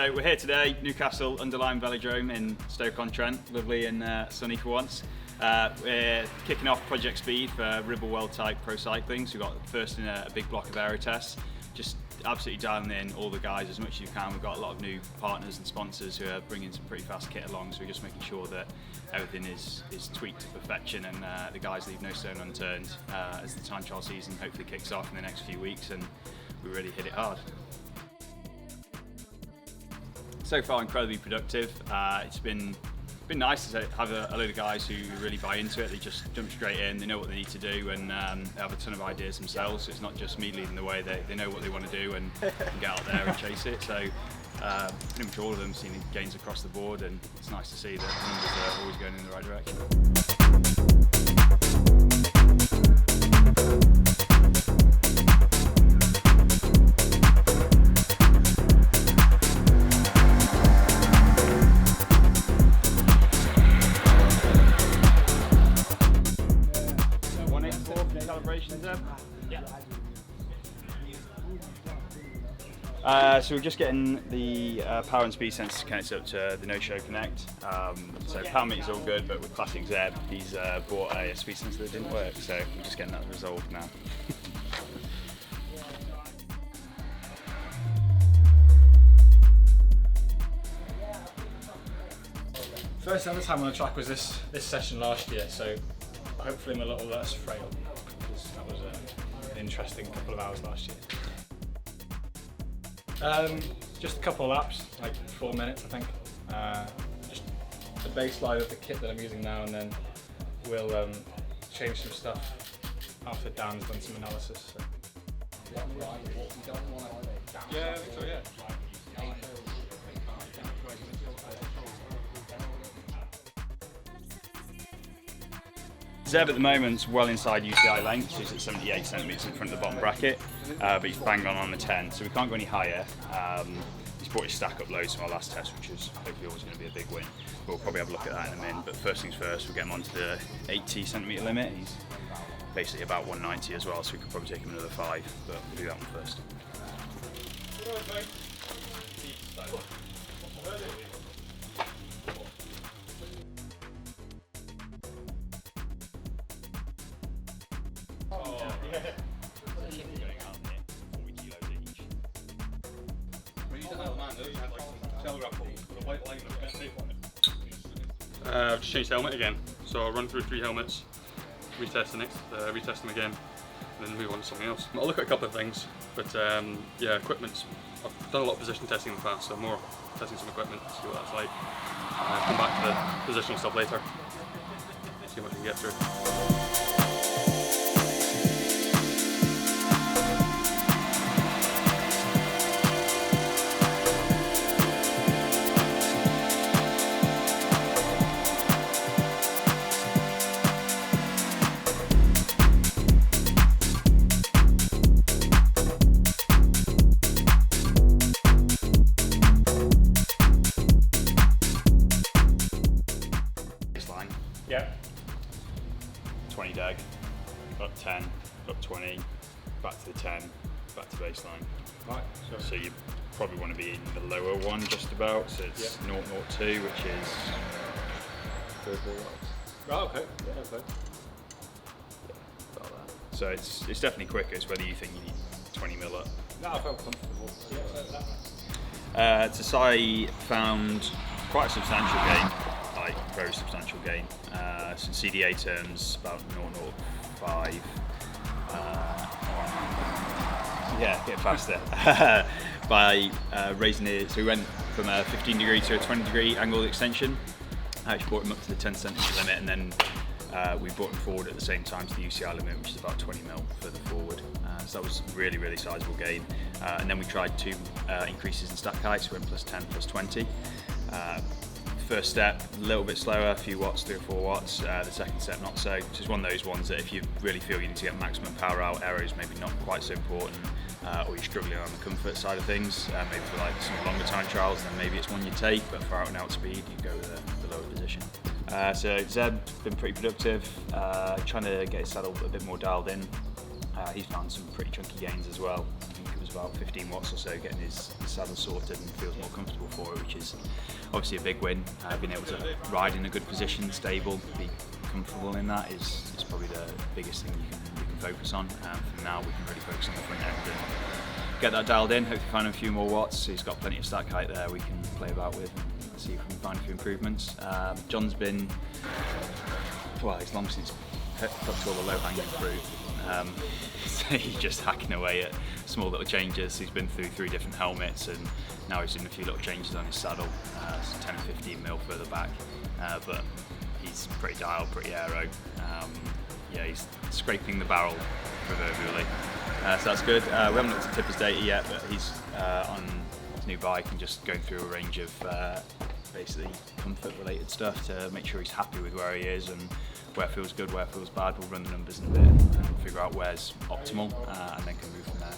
So we're here today, Newcastle Underline Velodrome in Stoke-on-Trent, lovely and sunny for once. We're kicking off Project Speed for Ribble Weldtite Pro Cycling, so we've got first in a big block of aero tests. Just absolutely dialing in all the guys as much as you can. We've got a lot of new partners and sponsors who are bringing some pretty fast kit along, so we're just making sure that everything is tweaked to perfection and the guys leave no stone unturned as the time trial season hopefully kicks off in the next few weeks and we really hit it hard. So far incredibly productive. It's been nice to have a load of guys who really buy into it. They just jump straight in, they know what they need to do, and they have a ton of ideas themselves. So it's not just me leading the way, they know what they want to do and can get out there and chase it. So pretty much all of them seeing gains across the board, and it's nice to see that the numbers are always going in the right direction. So we're just getting the power and speed sensors connected up to the No-Show Connect. So power meter's all good, but with classic Zeb, he's bought a speed sensor that didn't work, so we're just getting that resolved now. First ever time on the track was this session last year, so hopefully I'm a little less frail, because that was an interesting couple of hours last year. Just a couple of laps, like 4 minutes I think. Just the baseline of the kit that I'm using now, and then we'll change some stuff after Dan's done some analysis. So. Yeah, I think so, yeah. Zeb at the moment's well inside UCI length, so he's at 78 centimetres in front of the bottom bracket, but he's bang on the 10, so we can't go any higher. He's brought his stack up loads from our last test, which is hopefully always going to be a big win. We'll probably have a look at that in a minute, but first things first, we'll get him onto the 80 centimetre limit. He's basically about 190 as well, so we could probably take him another 5, but we'll do that one first. I've just changed helmet again, so I'll run through 3 helmets, retest them again, and then move on to something else. I'll look at a couple of things, but yeah, equipment's, I've done a lot of position testing in the past, so more testing some equipment, see what that's like. Come back to the positional stuff later, see what we can get through. Yeah. 20 dag, up 10, up 20, back to the 10, back to baseline. Right. So you probably want to be in the lower one just about, so it's 0.02, which is 3 or 4 watts. Right, okay. Yeah, okay. Yeah, about that. So it's definitely quicker, it's whether you think you need 20 mil up. No, I felt comfortable. Tasai found quite a substantial gain. Very substantial gain. So CDA terms about 0.05. Yeah, get faster by raising it. So we went from a 15 degree to a 20 degree angled extension. I actually brought him up to the 10 centimetre limit, and then we brought him forward at the same time to the UCI limit, which is about 20 mil further forward. So that was really, really sizable gain. And then we tried 2 increases in stack height, so we went plus 10, plus 20. First step, a little bit slower, a few watts, 3 or 4 watts. The second step, not so. It's just one of those ones that if you really feel you need to get maximum power out, aero's maybe not quite so important, or you're struggling on the comfort side of things, maybe for like some longer time trials, then maybe it's one you take, but for out and out speed, you go with the lower position. So Zeb's been pretty productive, trying to get his saddle a bit more dialed in. He's found some pretty chunky gains as well. I think it was about 15 watts or so getting his saddle sorted, and feels more comfortable for it, which is obviously a big win. Being able to ride in a good position, stable, be comfortable in that is probably the biggest thing you can focus on. For now, we can really focus on the front end and get that dialed in. Hopefully find a few more watts. He's got plenty of stack height there we can play about with and see if we can find a few improvements. John's been, well, he's long since plucked all the low-hanging fruit. So he's just hacking away at small little changes. He's been through 3 different helmets, and now he's doing a few little changes on his saddle, so 10 and 15 mil further back. But he's pretty dialed, pretty aero. Yeah, he's scraping the barrel proverbially. So that's good. We haven't looked at Tipper's data yet, but he's on his new bike and just going through a range of basically comfort-related stuff to make sure he's happy with where he is and where feels good, where feels bad. We'll run the numbers in a bit and figure out where's optimal, and then can move from there.